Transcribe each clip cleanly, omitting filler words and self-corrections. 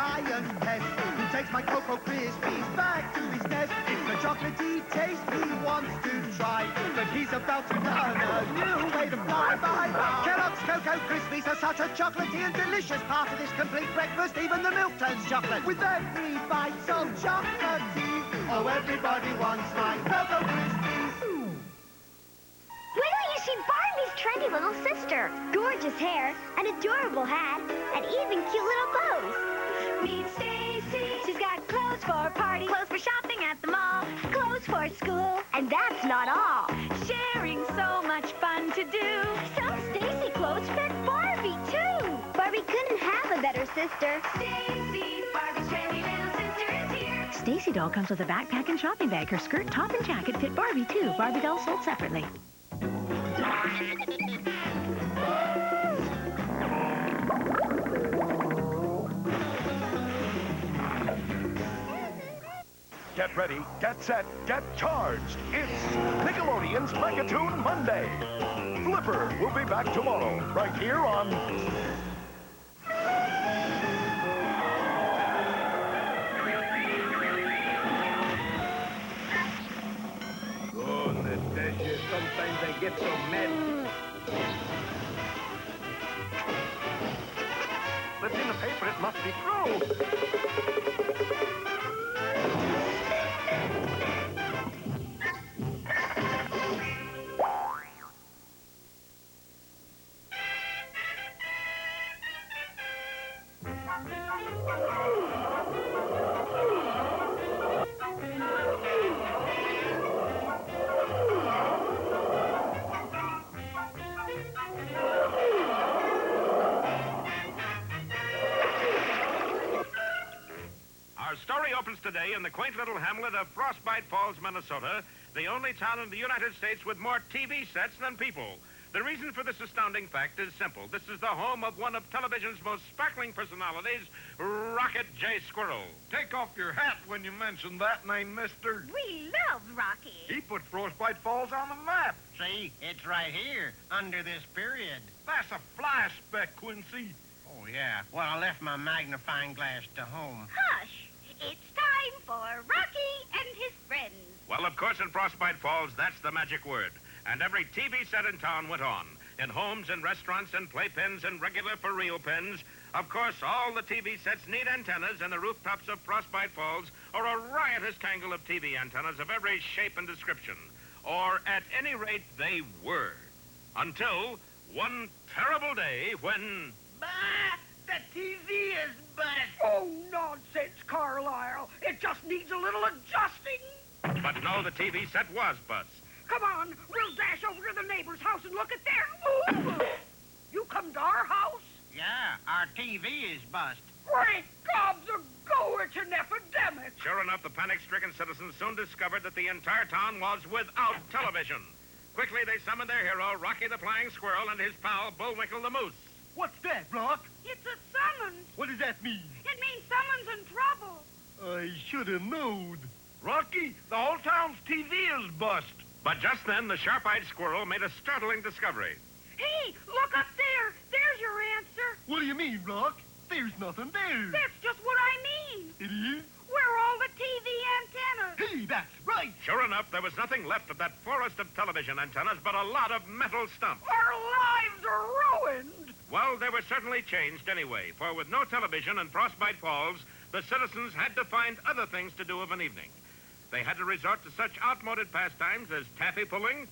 giant pest who takes my Cocoa Krispies back to his nest. It's the chocolatey taste he wants to try, but he's about to learn a new way to fly. Bye-bye. Kellogg's Cocoa Krispies are such a chocolatey and delicious part of this complete breakfast. Even the milk turns chocolate with every bite so chocolatey. Oh, everybody wants my Cocoa Krispies. Wait till you see Barbie's trendy little sister. Gorgeous hair, an adorable hat, and even cute little bows. Meet Stacy. She's got clothes for a party, clothes for shopping at the mall, clothes for school, and that's not all. Sharing so much fun to do. Some Stacy clothes fit Barbie, too. Barbie couldn't have a better sister. Stacy, Barbie's trendy little sister is here. Stacy doll comes with a backpack and shopping bag. Her skirt, top, and jacket fit Barbie, too. Barbie doll sold separately. Get ready, get set, get charged. It's Nickelodeon's Toon Monday. Flipper will be back tomorrow, right here on... Oh, Natasha, sometimes I get so mad. But in the paper, it must be true. Our story opens today in the quaint little hamlet of Frostbite Falls, Minnesota, the only town in the United States with more TV sets than people. The reason for this astounding fact is simple. This is the home of one of television's most sparkling personalities, Rocket J. Squirrel. Take off your hat when you mention that name, mister. We love Rocky. He put Frostbite Falls on the map. See, it's right here, under this period. That's a fly speck, Quincy. Oh, yeah. Well, I left my magnifying glass to home. Hush! It's time for Rocky and his friends. Well, of course, in Frostbite Falls, that's the magic word. And every TV set in town went on. In homes and restaurants and playpens and regular for-real pens. Of course, all the TV sets need antennas, and the rooftops of Frostbite Falls are a riotous tangle of TV antennas of every shape and description. Or, at any rate, they were. Until one terrible day when... Bah! The TV is bust! Oh, nonsense, Carlisle. It just needs a little adjusting. But no, the TV set was bust. Come on, we'll dash over to the neighbor's house and look at their... Ooh! You come to our house? Yeah, our TV is bust. Great gobs of go, it's an epidemic. Sure enough, the panic-stricken citizens soon discovered that the entire town was without television. Quickly, they summoned their hero, Rocky the Flying Squirrel, and his pal, Bullwinkle the Moose. What's that, Rock? It's a summons. What does that mean? It means someone's in trouble. I should have known. Rocky, the whole town's TV is bust. But just then, the sharp-eyed squirrel made a startling discovery. Hey, look up there. There's your answer. What do you mean, Rock? There's nothing there. That's just what I mean. It is? Where are all the TV antennas? Hey, that's right. Sure enough, there was nothing left of that forest of television antennas but a lot of metal stumps. Our lives are ruined. Well, they were certainly changed anyway, for with no television in Frostbite Falls, the citizens had to find other things to do of an evening. They had to resort to such outmoded pastimes as taffy pulling,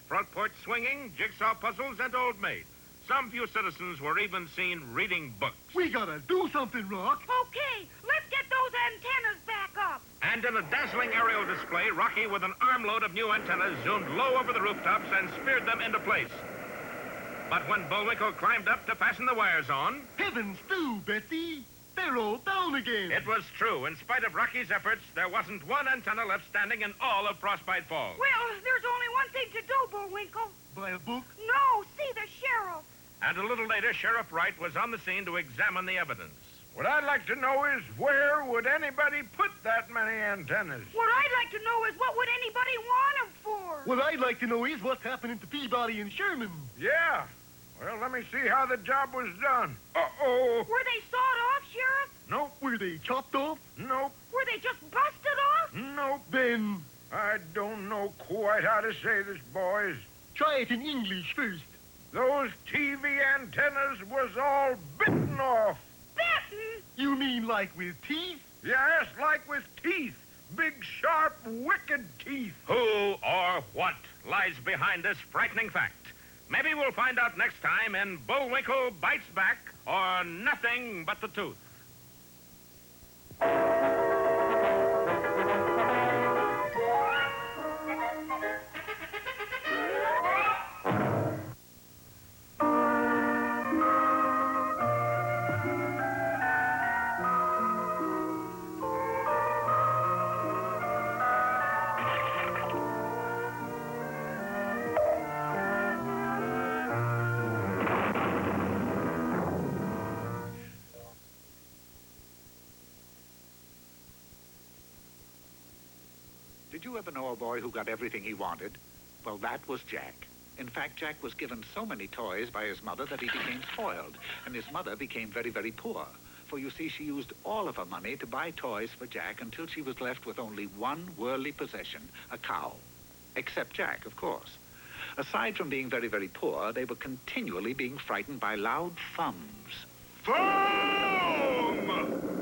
front porch swinging, jigsaw puzzles, and old maids. Some few citizens were even seen reading books. We gotta do something, Rock. Okay, let's get those antennas back up. And in a dazzling aerial display, Rocky, with an armload of new antennas, zoomed low over the rooftops and speared them into place. But when Bullwinkle climbed up to fasten the wires on... Heavens do, Betsy. They're all down again. It was true. In spite of Rocky's efforts, there wasn't one antenna left standing in all of Frostbite Falls. Well, there's only one thing to do, Bullwinkle. Buy a book? No, see the sheriff. And a little later, Sheriff Wright was on the scene to examine the evidence. What I'd like to know is where would anybody put that many antennas? What I'd like to know is what would anybody want them for? What I'd like to know is what's happening to Peabody and Sherman. Yeah. Well, let me see how the job was done. Uh-oh. Were they sawed off, Sheriff? Were they chopped off? Nope, Were they just busted off? nope. Then I don't know quite how to say this, boys. try it in English first. Those TV antennas was all bitten off. Bitten? You mean like with teeth? Yes, like with teeth. Big, sharp, wicked teeth. Who or what lies behind this frightening fact? Maybe we'll find out next time in Bullwinkle Bites Back or Nothing But the Tooth. Did you ever know a boy who got everything he wanted? Well, that was Jack. In fact, Jack was given so many toys by his mother that he became spoiled, and his mother became very, very poor. For you see, she used all of her money to buy toys for Jack until she was left with only one worldly possession, a cow. Except Jack, of course. Aside from being very, very poor, they were continually being frightened by loud thums. Foam!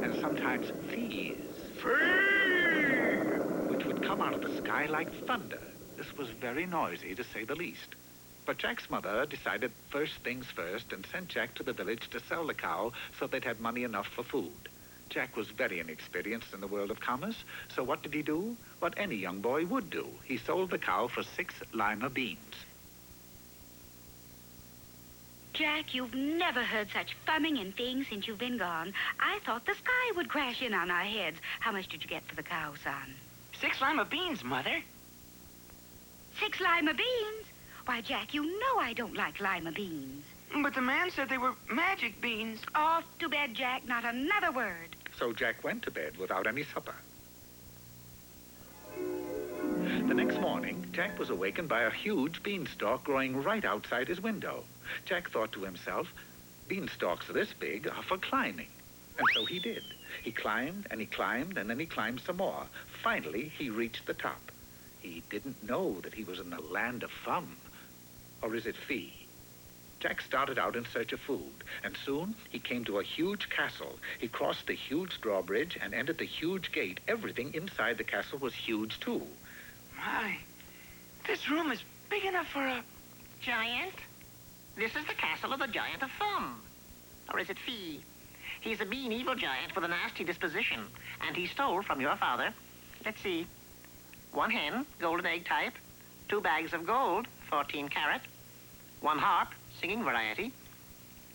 And sometimes fees. Which would come out of the sky like thunder. This was very noisy, to say the least. But Jack's mother decided first things first and sent Jack to the village to sell the cow so they'd have money enough for food. Jack was very inexperienced in the world of commerce, so what did he do? What any young boy would do. He sold the cow for 6 lima beans. Jack, you've never heard such fumming and things since you've been gone. I thought the sky would crash in on our heads. How much did you get for the cow, son? 6 lima beans, Mother. 6 lima beans? Why, Jack, you know I don't like lima beans. But the man said they were magic beans. Off to bed, Jack, not another word. So Jack went to bed without any supper. The next morning, Jack was awakened by a huge beanstalk growing right outside his window. Jack thought to himself, beanstalks this big are for climbing. And so he did. He climbed, and then he climbed some more. Finally, he reached the top. He didn't know that he was in the land of thumb. Or is it fee? Jack started out in search of food, and soon he came to a huge castle. He crossed the huge drawbridge and entered the huge gate. Everything inside the castle was huge, too. My, this room is big enough for a... Giant? This is the castle of the Giant of Thumb. Or is it Fee? He's a mean, evil giant with a nasty disposition, and he stole from your father, let's see, 1 hen, golden egg type, 2 bags of gold, 14 carat, 1 harp, singing variety.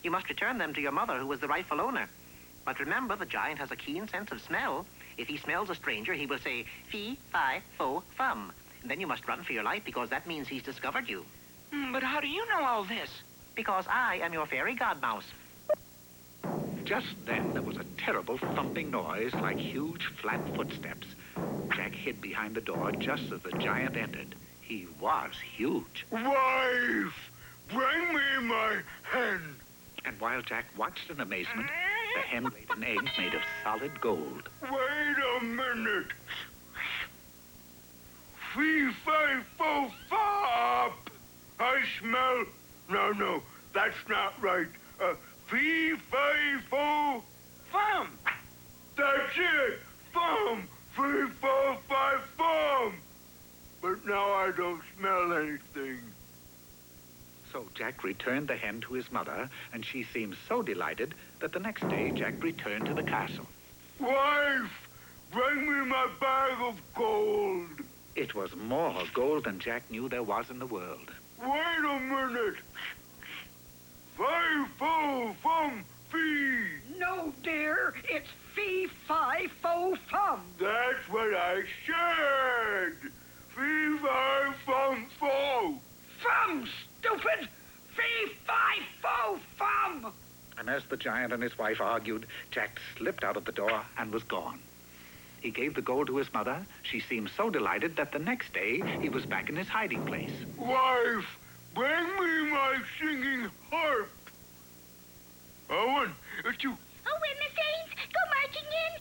You must return them to your mother, who was the rightful owner. But remember, the giant has a keen sense of smell. If he smells a stranger, he will say, fee, fi, fo, fum. And then you must run for your life, because that means he's discovered you. But how do you know all this? Because I am your fairy godmouse. Just then, there was a terrible thumping noise like huge, flat footsteps. Jack hid behind the door just as the giant entered. He was huge. Wife, bring me my hen. And while Jack watched in amazement, the hen laid an egg made of solid gold. Wait a minute. Fee, fi, fo, fop. I smell... No, that's not right. Fee, fi, fo, Fum! that's it. Fum. Fee, fo, fi, fum. But now I don't smell anything. So Jack returned the hen to his mother, and she seemed so delighted that the next day Jack returned to the castle. Wife, bring me my bag of gold. It was more gold than Jack knew there was in the world. Wait a minute. Fi, fo, fum, fee. No, dear. It's fee, fi, fo, fum. That's what I said. Fee, fi, fum, fo. Fum, stupid. Fee, fi, fo, fum. And as the giant and his wife argued, Jack slipped out of the door and was gone. He gave the gold to his mother. She seemed so delighted that the next day he was back in his hiding place. Wife, bring me my singing harp. Owen, it's you. Oh, we're Miss Ains. Go marching in.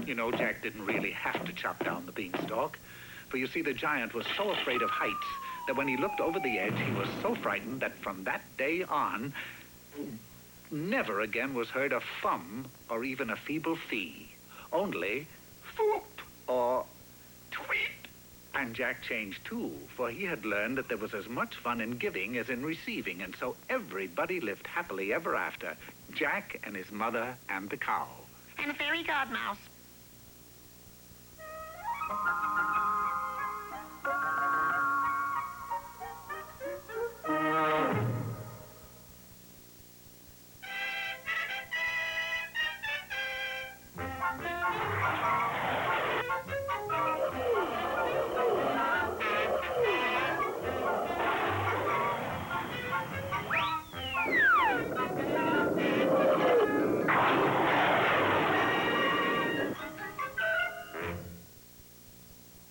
You know, Jack didn't really have to chop down the beanstalk. For you see, the giant was so afraid of heights that when he looked over the edge, he was so frightened that from that day on, never again was heard a thum or even a feeble fee. Only foop or tweet. And Jack changed too, for he had learned that there was as much fun in giving as in receiving, and so everybody lived happily ever after. Jack and his mother and the cow. And a fairy godmouse.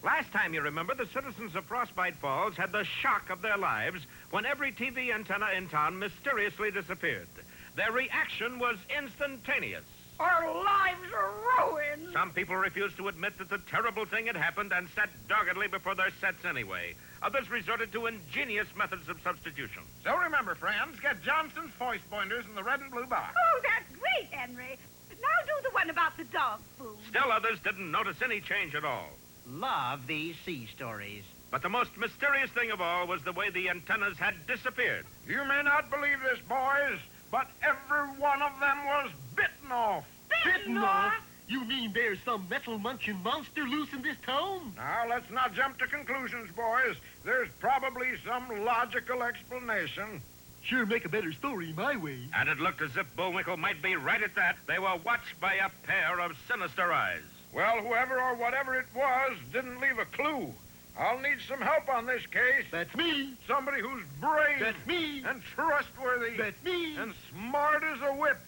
Last time, you remember, the citizens of Frostbite Falls had the shock of their lives when every TV antenna in town mysteriously disappeared. Their reaction was instantaneous. Our lives are ruined. Some people refused to admit that the terrible thing had happened and sat doggedly before their sets anyway. Others resorted to ingenious methods of substitution. So remember, friends, get Johnson's voice pointers in the red and blue box. Oh, that's great, Henry. Now do the one about the dog food. Still others didn't notice any change at all. Love these sea stories. But the most mysterious thing of all was the way the antennas had disappeared. You may not believe this, boys, but every one of them was bitten off. Bitten off? You mean there's some metal munching monster loose in this town? Now, let's not jump to conclusions, boys. There's probably some logical explanation. Sure make a better story my way. And it looked as if Bullwinkle might be right at that. They were watched by a pair of sinister eyes. Well, whoever or whatever it was didn't leave a clue. I'll need some help on this case. That's me. Somebody who's brave. That's me. And trustworthy. That's me. And smart as a whip.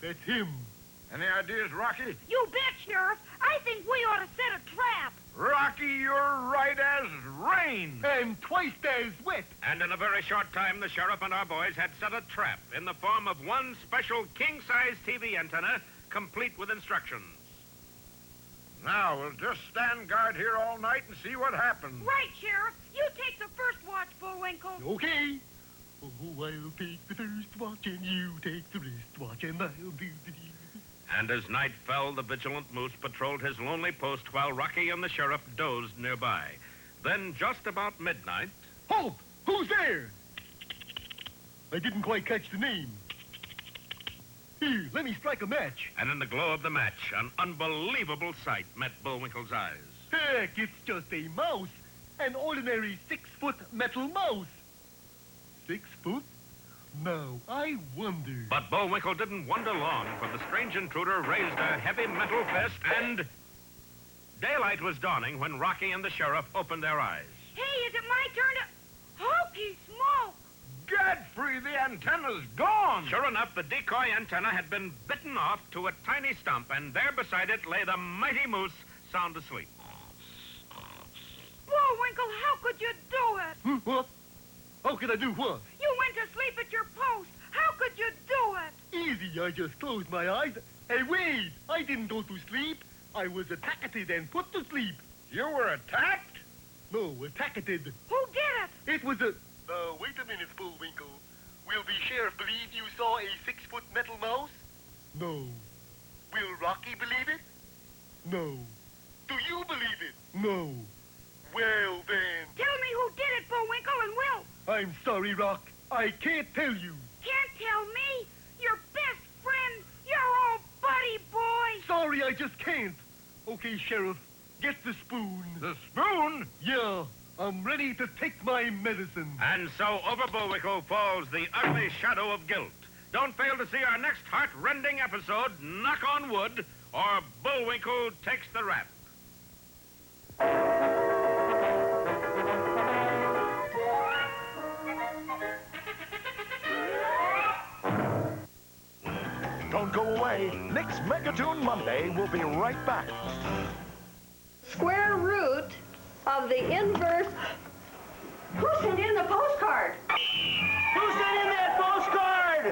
That's him. Any ideas, Rocky? You bet, Sheriff. I think we ought to set a trap. Rocky, you're right as rain. And twice as wet. And in a very short time, the sheriff and our boys had set a trap in the form of one special king-size TV antenna, complete with instructions. Now, we'll just stand guard here all night and see what happens. Right, Sheriff. You take the first watch, Bullwinkle. Okay. Oh, I'll take the first watch and you take the wristwatch and I'll do the deed. And as night fell, the vigilant moose patrolled his lonely post while Rocky and the sheriff dozed nearby. Then, just about midnight... Halt! Who's there? I didn't quite catch the name. Here, let me strike a match. And in the glow of the match, an unbelievable sight met Bullwinkle's eyes. Heck, it's just a mouse. An ordinary 6-foot metal mouse. 6 foot? Now, I wonder... But Bullwinkle didn't wonder long, for the strange intruder raised a heavy metal fist and... Daylight was dawning when Rocky and the sheriff opened their eyes. Hey, is it my turn to... Hokey smoke! Godfrey, the antenna's gone! Sure enough, the decoy antenna had been bitten off to a tiny stump, and there beside it lay the mighty moose, sound asleep. Bullwinkle, how could you do it? What? How could I do what? You went to sleep at your post. How could you do it? Easy, I just closed my eyes. Hey, wait! I didn't go to sleep. I was attacked and put to sleep. You were attacked? No, attacked. Who did it? It was a... wait a minute, Bullwinkle. Will the sheriff believe you saw a 6-foot metal mouse? No. Will Rocky believe it? No. Do you believe it? No. Well, then... Tell me who did it, Bullwinkle, and we'll... I'm sorry, Rock. I can't tell you. Can't tell me? Your best friend, your old buddy boy. Sorry, I just can't. Okay, Sheriff, get the spoon. The spoon? Yeah, I'm ready to take my medicine. And so over Bullwinkle falls the ugly shadow of guilt. Don't fail to see our next heart-rending episode, Knock on Wood, or Bullwinkle Takes the Rap. Don't go away. Next Megatoon Monday, we'll be right back. Square root of the inverse... Who sent in the postcard? Who sent in that postcard?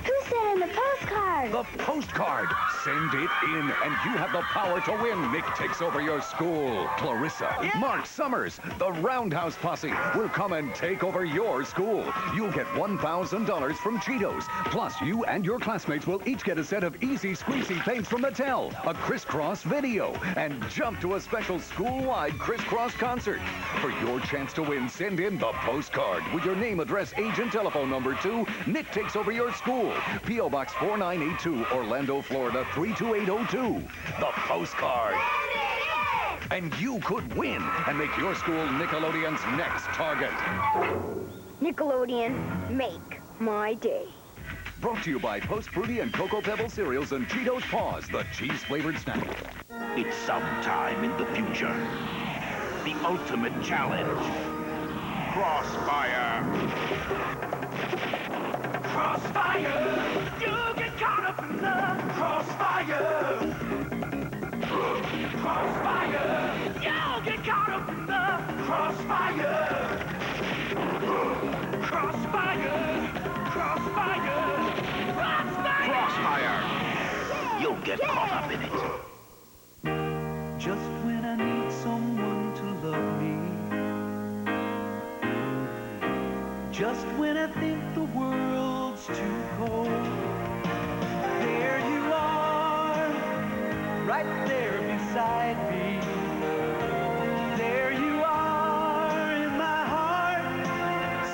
Who sent in the postcard? postcard. The postcard. Send it in, and you have the power to win. Nick takes over your school. Clarissa, Mark Summers, the Roundhouse Posse will come and take over your school. You'll get $1,000 from Cheetos. Plus, you and your classmates will each get a set of Easy Squeezy paints from Mattel, a crisscross video, and jump to a special school-wide crisscross concert. For your chance to win, send in the postcard with your name, address, age, and telephone number to Nick Takes Over Your School. P.O. Box 4982, Orlando, Florida 32802. The postcard. And you could win and make your school Nickelodeon's next target. Nickelodeon, make my day. Brought to you by Post Fruity and Cocoa Pebble cereals and Cheetos Paws, the cheese-flavored snack. It's sometime in the future. The ultimate challenge. Crossfire. Crossfire! You get caught up in the crossfire! Crossfire! You get caught up in the crossfire! Crossfire! Crossfire! Crossfire! Crossfire! You'll get caught up in it. Just when I need someone to love me. Just when I think the world's too cold. There you are, right there beside me. There you are in my heart,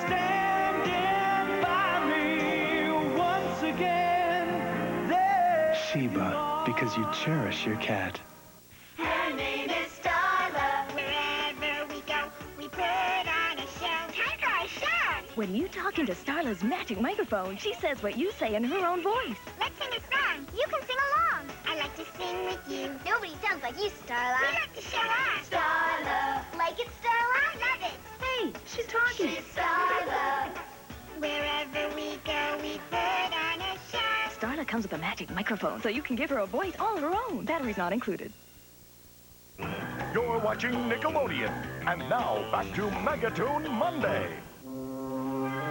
standing by me once again. There Sheba, because you cherish your cat. Her name is Starla. Wherever we go, we put on a show. Take our show. When you talk into Starla's magic microphone, she says what you say in her own voice. Let's sing a song. You can sing along. I like to sing with you. Nobody sounds like you, Starla. We like to show off. Starla. Like it, Starla? I love it. Hey, she's talking. She's Starla. Wherever we go, we put on a show. Starla comes with a magic microphone, so you can give her a voice all her own. Batteries not included. You're watching Nickelodeon. And now, back to Megatoon Monday.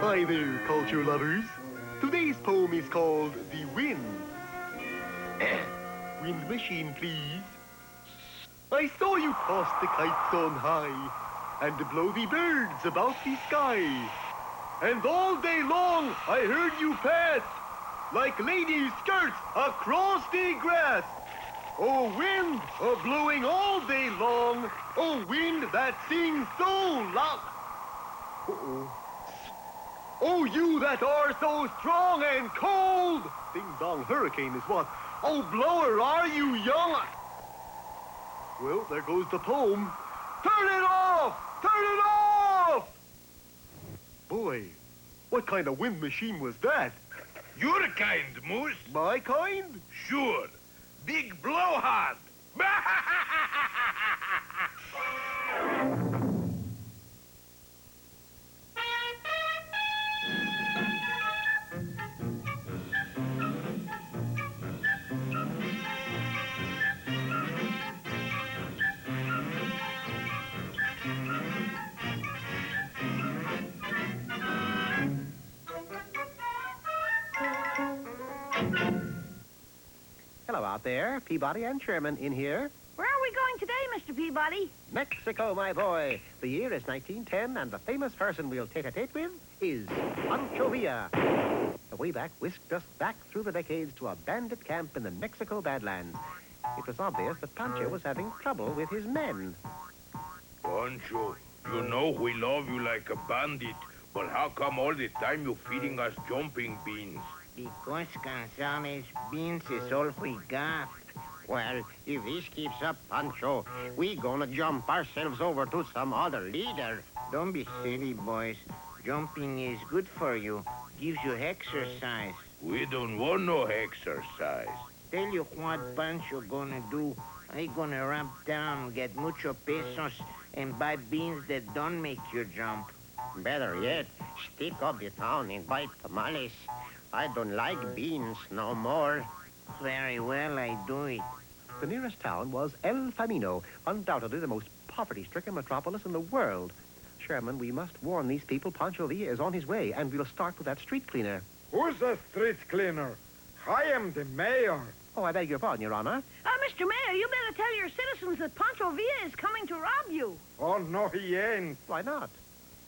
Hi there, culture lovers. Today's poem is called The Wind. Wind machine, please. I saw you toss the kites on high and blow the birds about the sky. And all day long I heard you pass like ladies' skirts across the grass. Oh, wind, blowing all day long. Oh, wind that sings so loud. Uh-oh. Oh, you that are so strong and cold! Ding-dong hurricane is what? Oh, blower, are you young? Well, there goes the poem. Turn it off! Turn it off! Boy, what kind of wind machine was that? Your kind, Moose. My kind? Sure. Big blowhard. Hello out there, Peabody and Sherman in here. Where are we going today, Mr. Peabody? Mexico, my boy. The year is 1910, and the famous person we'll tete-a-tete with is Pancho Villa. The way back whisked us back through the decades to a bandit camp in the Mexico Badlands. It was obvious that Pancho was having trouble with his men. Pancho, you know we love you like a bandit, but how come all the time you're feeding us jumping beans? Because, Gonzales, beans is all we got. Well, if this keeps up, Pancho, we gonna jump ourselves over to some other leader. Don't be silly, boys. Jumping is good for you. Gives you exercise. We don't want no exercise. Tell you what Pancho gonna do. I gonna ramp down, get mucho pesos, and buy beans that don't make you jump. Better yet, stick up the town and buy tamales. I don't like beans no more. Very well, I do it. The nearest town was El Famino, undoubtedly the most poverty-stricken metropolis in the world. Sherman, we must warn these people Pancho Villa is on his way, and we'll start with that street cleaner. Who's the street cleaner? I am the mayor. Oh, I beg your pardon, Your Honor. Mr. Mayor, you better tell your citizens that Pancho Villa is coming to rob you. Oh, no, he ain't. Why not?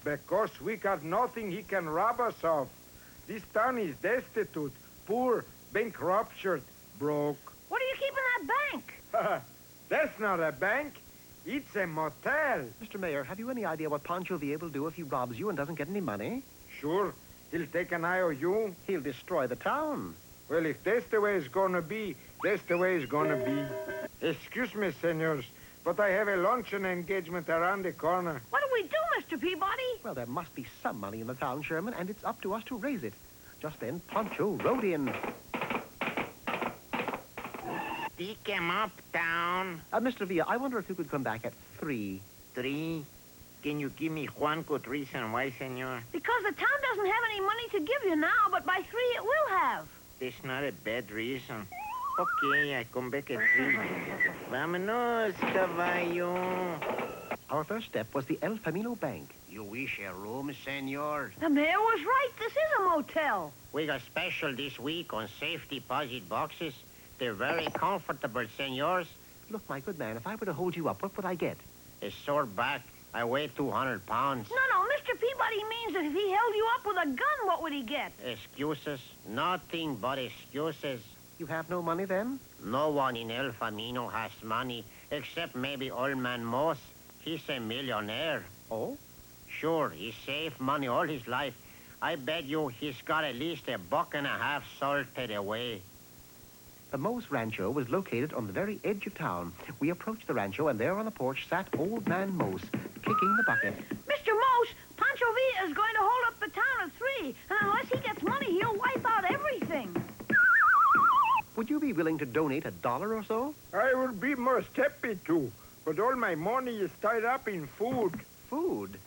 Because we got nothing he can rob us of. This town is destitute, poor, bankrupted, broke. What do you keep in that bank? That's not a bank. It's a motel. Mr. Mayor, have you any idea what Pancho Villa will do if he robs you and doesn't get any money? Sure. He'll take an IOU. He'll destroy the town. Well, if that's the way it's gonna be, that's the way it's gonna be. Excuse me, senors, but I have a luncheon engagement around the corner. What do we do, Mr. Peabody? Well, there must be some money in the town, Sherman, and it's up to us to raise it. Just then, Pancho rode in. Pick him up, town. Mr. Villa, I wonder if you could come back at 3. 3? Can you give me one good reason why, senor? Because the town doesn't have any money to give you now, but by 3 it will have. That's not a bad reason. Okay, I come back at 3. Vámonos, caballo. Our first step was the El Camino Bank. You wish a room, senor? The mayor was right. This is a motel. We got special this week on safe deposit boxes. They're very comfortable, senors. Look, my good man, if I were to hold you up, what would I get? A sore back. I weigh 200 pounds. No, Mr. Peabody means that if he held you up with a gun, what would he get? Excuses? Nothing but excuses. You have no money, then? No one in El Camino has money, except maybe old man Moss. He's a millionaire. Oh? Sure, he saved money all his life. I bet you he's got at least $1.50 salted away. The Moss Rancho was located on the very edge of town. We approached the rancho, and there on the porch sat Old Man Moss, kicking the bucket. Mr. Moss, Pancho Villa is going to hold up the town at 3, and unless he gets money, he'll wipe out everything. Would you be willing to donate $1 or so? I would be most happy to, but all my money is tied up in food. Food?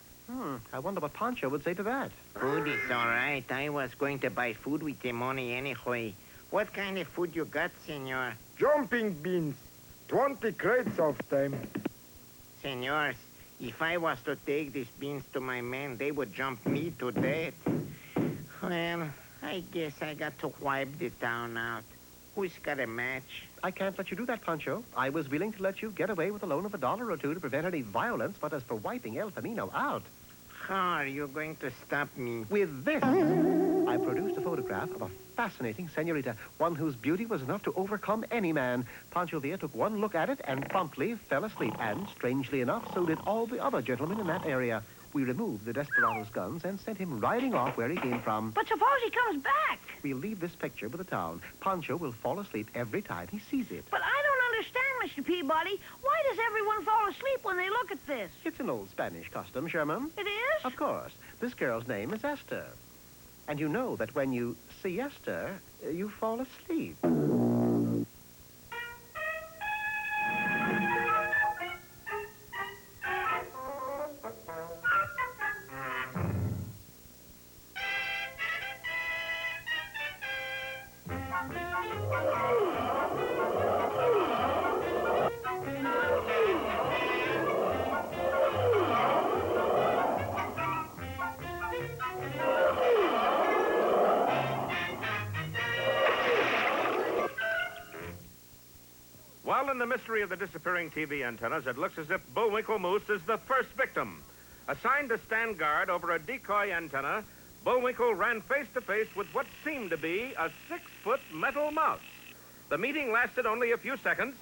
I wonder what Pancho would say to that. Food is all right. I was going to buy food with the money anyway. What kind of food you got, senor? Jumping beans. 20 crates of them. Senors, if I was to take these beans to my men, they would jump me to death. Well, I guess I got to wipe the town out. Who's got a match? I can't let you do that, Pancho. I was willing to let you get away with a loan of $1 or $2 to prevent any violence, but as for wiping El Camino out... How are you going to stop me? With this. I produced a photograph of a fascinating senorita, one whose beauty was enough to overcome any man. Pancho Villa took one look at it and promptly fell asleep. And, strangely enough, so did all the other gentlemen in that area. We removed the desperado's guns and sent him riding off where he came from. But suppose he comes back? We'll leave this picture with the town. Pancho will fall asleep every time he sees it. But I don't understand, Mr. Peabody. Why does everyone fall asleep when they look at this? It's an old Spanish custom, Sherman. It is? Of course. This girl's name is Esther. And you know that when you see Esther, you fall asleep. Well, in the mystery of the disappearing TV antennas, it looks as if Bullwinkle Moose is the first victim. Assigned to stand guard over a decoy antenna, Bullwinkle ran face-to-face with what seemed to be a 6-foot metal mouse. The meeting lasted only a few seconds,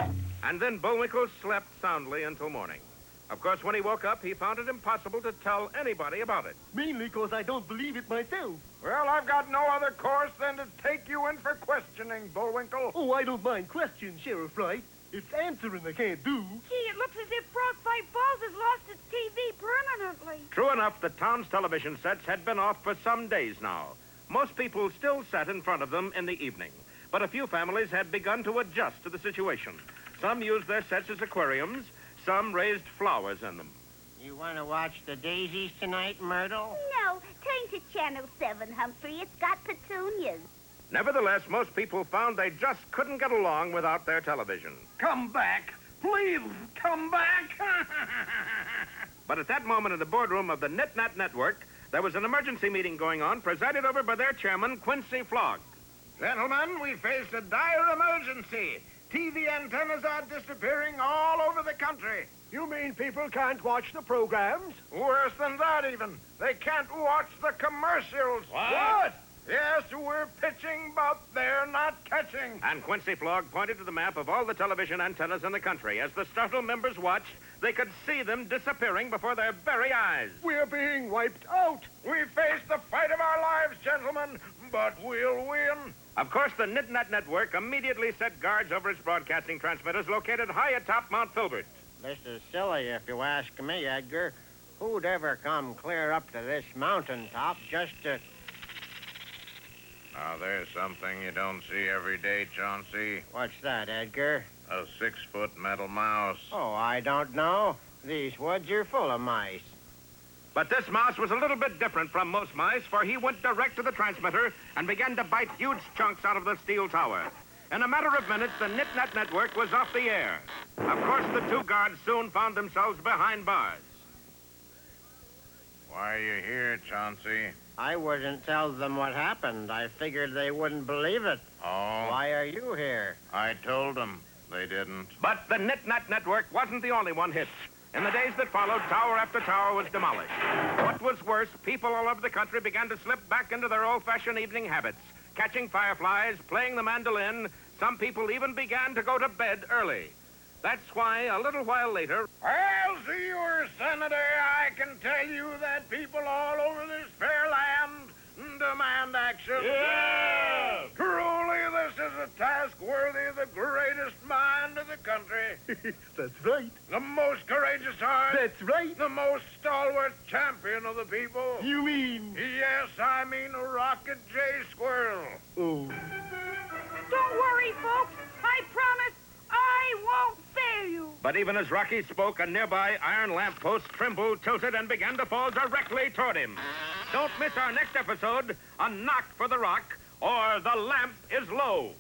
and then Bullwinkle slept soundly until morning. Of course, when he woke up, he found it impossible to tell anybody about it. Mainly because I don't believe it myself. Well, I've got no other course than to take you in for questioning, Bullwinkle. Oh, I don't mind questions, Sheriff Wright. It's answering I can't do. Gee, it looks as if Frostbite Falls has lost its TV permanently. True enough, the town's television sets had been off for some days now. Most people still sat in front of them in the evening, but a few families had begun to adjust to the situation. Some used their sets as aquariums, some raised flowers in them. You want to watch the daisies tonight, Myrtle? No, turn to Channel 7, Humphrey. It's got petunias. Nevertheless, most people found they just couldn't get along without their television. Come back. Please, come back. But at that moment in the boardroom of the Nit-Nat Network, there was an emergency meeting going on, presided over by their chairman, Quincy Flogg. Gentlemen, we face a dire emergency. TV antennas are disappearing all over the country. You mean people can't watch the programs? Worse than that, even. They can't watch the commercials. What? Yes, we're pitching, but they're not catching. And Quincy Flog pointed to the map of all the television antennas in the country. As the startled members watched, they could see them disappearing before their very eyes. We're being wiped out. We face the fight of our lives, gentlemen, but we'll win. Of course, the NitNat Network immediately set guards over its broadcasting transmitters located high atop Mount Filbert. This is silly, if you ask me, Edgar. Who'd ever come clear up to this mountaintop just to... Now, there's something you don't see every day, Chauncey. What's that, Edgar? A 6-foot metal mouse. Oh, I don't know. These woods are full of mice. But this mouse was a little bit different from most mice, for he went direct to the transmitter and began to bite huge chunks out of the steel tower. In a matter of minutes, the NitNat Network was off the air. Of course, the two guards soon found themselves behind bars. Why are you here, Chauncey? I wouldn't tell them what happened. I figured they wouldn't believe it. Oh? Why are you here? I told them. They didn't. But the NitNat Network wasn't the only one hit. In the days that followed, tower after tower was demolished. What was worse, people all over the country began to slip back into their old-fashioned evening habits, catching fireflies, playing the mandolin. Some people even began to go to bed early. That's why, a little while later... Well, Senor Senator, I can tell you that people all over this fair land demand action. Yeah! Truly, this is a task worthy of the greatest mind of the country. That's right. The most courageous heart. That's right. The most stalwart champion of the people. You mean? Yes, I mean Rocket J. Squirrel. Oh. Don't worry, folks. I promise I won't fail you. But even as Rocky spoke, a nearby iron lamppost trembled, tilted, and began to fall directly toward him. Don't miss our next episode, A Knock for the Rock, or The Lamp is Low.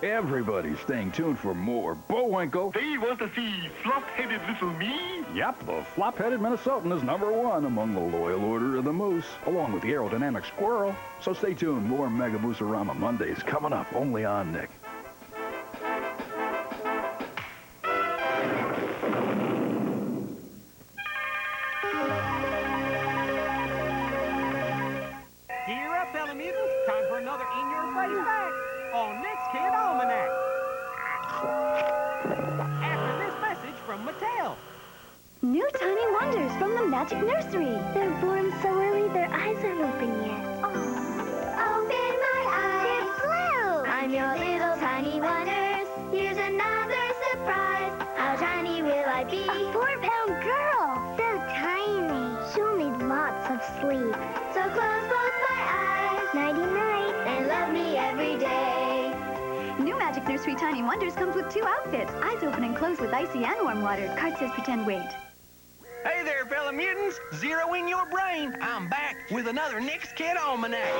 Everybody's staying tuned for more Bullwinkle. They want to see flop-headed little me? Yep, the flop-headed Minnesotan is #1 among the Loyal Order of the Moose, along with the aerodynamic squirrel. So stay tuned, more Mega Mooserama Mondays coming up only on Nick. Gear up, fellow mutants. Time for another in-your-face fact on Nick's Kid Almanac. After this message from Mattel. New tiny wonders from the Magic Nursery. They're born so early their eyes aren't open yet. Open my eyes. It's blue. I'm your little tiny wonders. Here's another surprise. How tiny will I be? A 4-pound girl. So tiny. She'll need lots of sleep. So close both my eyes. Nighty-night. And love me every day. New Magic Nursery Tiny Wonders comes with 2 outfits. Eyes open and close with icy and warm water. Card says pretend wait. Hey there, fellow mutants. Zero in your brain. I'm back with another Nick's Kid Almanac.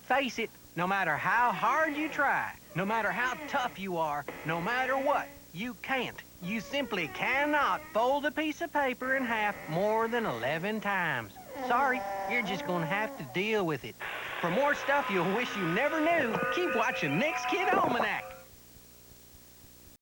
Face it, no matter how hard you try, no matter how tough you are, no matter what, you can't. You simply cannot fold a piece of paper in half more than 11 times. Sorry, you're just gonna have to deal with it. For more stuff you'll wish you never knew, keep watching Nick's Kid Almanac.